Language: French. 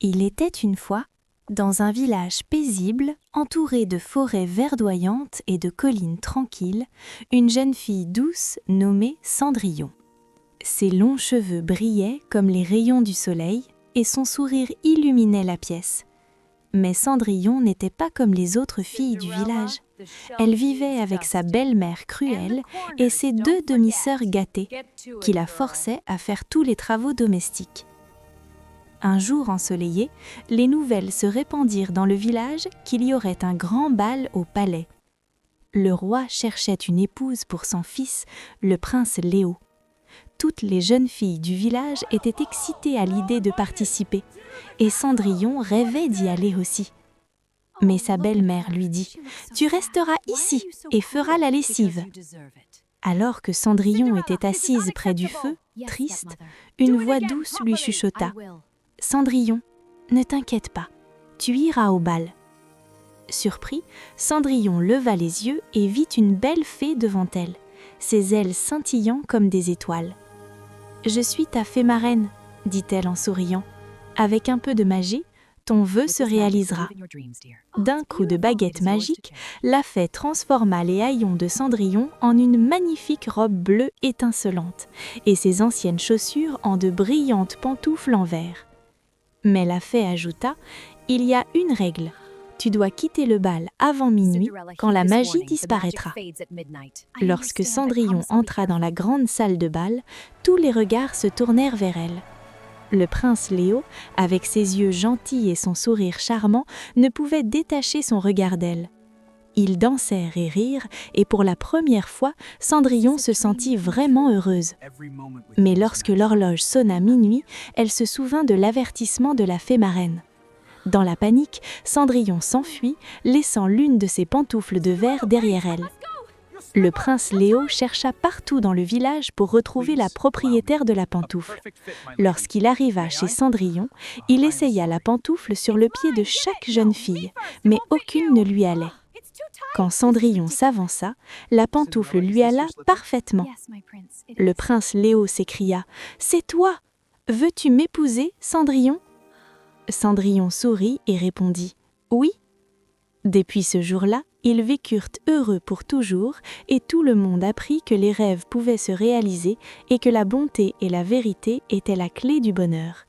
Il était une fois, dans un village paisible, entouré de forêts verdoyantes et de collines tranquilles, une jeune fille douce nommée Cendrillon. Ses longs cheveux brillaient comme les rayons du soleil et son sourire illuminait la pièce. Mais Cendrillon n'était pas comme les autres filles du village. Elle vivait avec sa belle-mère Cruelle et ses deux demi-sœurs gâtées, qui la forçaient à faire tous les travaux domestiques. Un jour ensoleillé, les nouvelles se répandirent dans le village qu'il y aurait un grand bal au palais. Le roi cherchait une épouse pour son fils, le prince Léo. Toutes les jeunes filles du village étaient excitées à l'idée de participer, et Cendrillon rêvait d'y aller aussi. Mais sa belle-mère lui dit « Tu resteras ici et feras la lessive ». Alors que Cendrillon était assise près du feu, triste, une voix douce lui chuchota « Cendrillon, ne t'inquiète pas, tu iras au bal ». Surpris, Cendrillon leva les yeux et vit une belle fée devant elle, ses ailes scintillant comme des étoiles. « Je suis ta fée marraine », dit-elle en souriant. « Avec un peu de magie, ton vœu se réalisera. » D'un coup de baguette magique, la fée transforma les haillons de Cendrillon en une magnifique robe bleue étincelante et ses anciennes chaussures en de brillantes pantoufles en verre. Mais la fée ajouta « Il y a une règle. Tu dois quitter le bal avant minuit, quand la magie disparaîtra. » Lorsque Cendrillon entra dans la grande salle de bal, tous les regards se tournèrent vers elle. Le prince Léo, avec ses yeux gentils et son sourire charmant, ne pouvait détacher son regard d'elle. Ils dansèrent et rirent, et pour la première fois, Cendrillon se sentit vraiment heureuse. Mais lorsque l'horloge sonna minuit, elle se souvint de l'avertissement de la fée marraine. Dans la panique, Cendrillon s'enfuit, laissant l'une de ses pantoufles de verre derrière elle. Le prince Léo chercha partout dans le village pour retrouver la propriétaire de la pantoufle. Lorsqu'il arriva chez Cendrillon, il essaya la pantoufle sur le pied de chaque jeune fille, mais aucune ne lui allait. Quand Cendrillon s'avança, la pantoufle lui alla parfaitement. Le prince Léo s'écria « C'est toi! Veux-tu m'épouser, Cendrillon ?» Cendrillon sourit et répondit « Oui ». Depuis ce jour-là, ils vécurent heureux pour toujours et tout le monde apprit que les rêves pouvaient se réaliser et que la bonté et la vérité étaient la clé du bonheur.